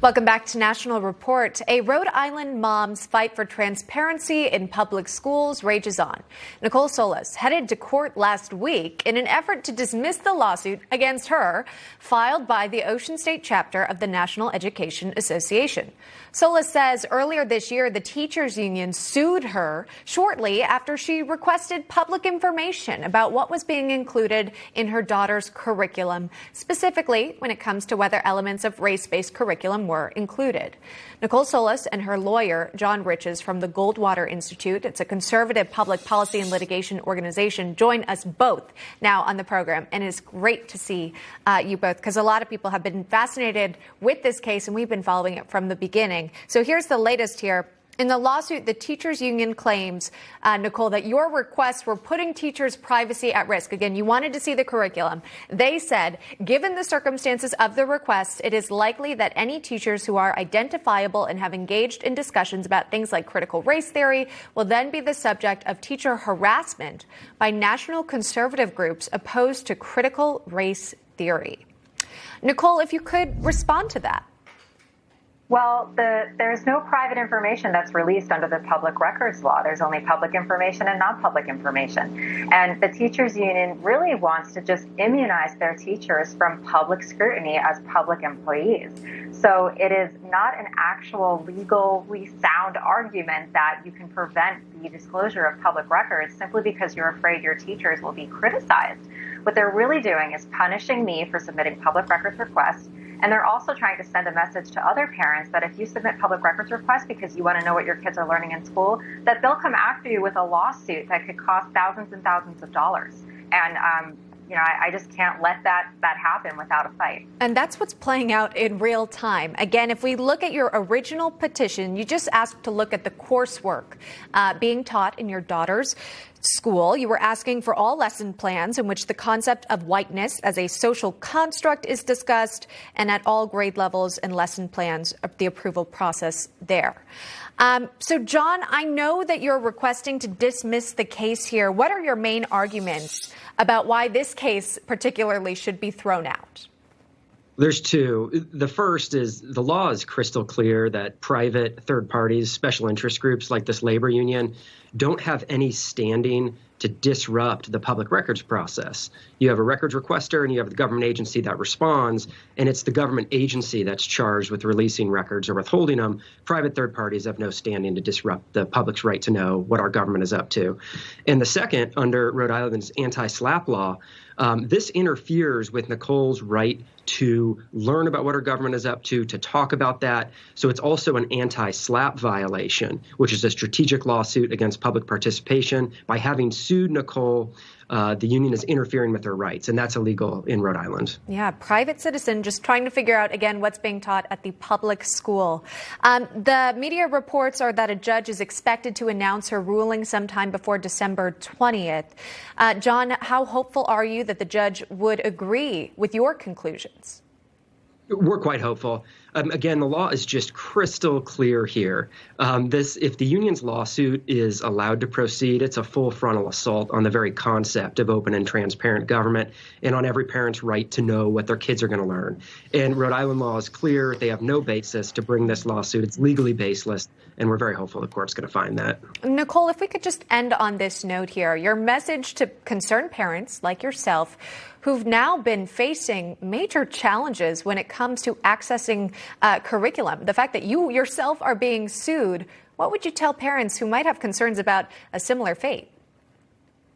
Welcome back to National Report. A Rhode Island mom's fight for transparency in public schools rages on. Nicole Solas headed to court last week in an effort to dismiss the lawsuit against her filed by the Ocean State chapter of the National Education Association. Solas says earlier this year the teachers union sued her shortly after she requested public information about what was being included in her daughter's curriculum, specifically when it comes to whether elements of race-based curriculum were included. Nicole Solas and her lawyer, John Riches from the Goldwater Institute, it's a conservative public policy and litigation organization, join us both now on the program. And it's great to see you both because a lot of people have been fascinated with this case and we've been following it from the beginning. So here's the latest here. In the lawsuit, the teachers union claims, Nicole, that your requests were putting teachers' privacy at risk. Again, you wanted to see the curriculum. They said, given the circumstances of the request, it is likely that any teachers who are identifiable and have engaged in discussions about things like critical race theory will then be the subject of teacher harassment by national conservative groups opposed to critical race theory. Nicole, if you could respond to that. Well, there's no private information that's released under the public records law. There's only public information and non-public information. And the teachers union really wants to just immunize their teachers from public scrutiny as public employees. So it is not an actual legally sound argument that you can prevent the disclosure of public records simply because you're afraid your teachers will be criticized. What they're really doing is punishing me for submitting public records requests. And they're also trying to send a message to other parents that if you submit public records requests because you want to know what your kids are learning in school, that they'll come after you with a lawsuit that could cost thousands and thousands of dollars. And, I just can't let that happen without a fight. And that's what's playing out in real time. Again, if we look at your original petition, you just asked to look at the coursework being taught in your daughter's school. You were asking for all lesson plans in which the concept of whiteness as a social construct is discussed, and at all grade levels and lesson plans of the approval process there. So, John, I know that you're requesting to dismiss the case here. What are your main arguments about why this case particularly should be thrown out? There's two. The first is the law is crystal clear that private third parties, special interest groups like this labor union, don't have any standing to disrupt the public records process. You have a records requester and you have the government agency that responds, and it's the government agency that's charged with releasing records or withholding them. Private third parties have no standing to disrupt the public's right to know what our government is up to. And the second, under Rhode Island's anti-SLAPP law, this interferes with Nicole's right to learn about what her government is up to talk about that. So it's also an anti-SLAPP violation, which is a strategic lawsuit against public participation. By having sued Nicole, the union is interfering with her rights, and that's illegal in Rhode Island. Yeah, private citizen just trying to figure out, again, what's being taught at the public school. The media reports are that a judge is expected to announce her ruling sometime before December 20th. John, how hopeful are you that the judge would agree with your conclusions? We're quite hopeful. Again, the law is just crystal clear here. If the union's lawsuit is allowed to proceed, it's a full frontal assault on the very concept of open and transparent government and on every parent's right to know what their kids are going to learn. And Rhode Island law is clear. They have no basis to bring this lawsuit. It's legally baseless, and we're very hopeful the court's going to find that. Nicole, if we could just end on this note here, your message to concerned parents like yourself who've now been facing major challenges when it comes to accessing curriculum. The fact that you yourself are being sued, what would you tell parents who might have concerns about a similar fate?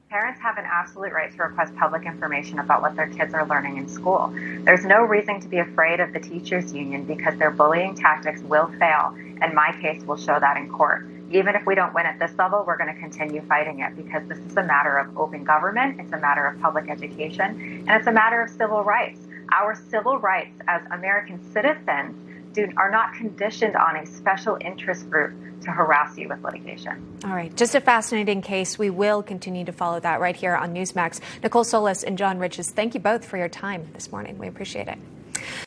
Parents have an absolute right to request public information about what their kids are learning in school. There's no reason to be afraid of the teachers union because their bullying tactics will fail, and my case will show that in court. Even if we don't win at this level, we're going to continue fighting it because this is a matter of open government, it's a matter of public education, and it's a matter of civil rights. Our civil rights as American citizens are not conditioned on a special interest group to harass you with litigation. All right. Just a fascinating case. We will continue to follow that right here on Newsmax. Nicole Solas and John Riches, thank you both for your time this morning. We appreciate it.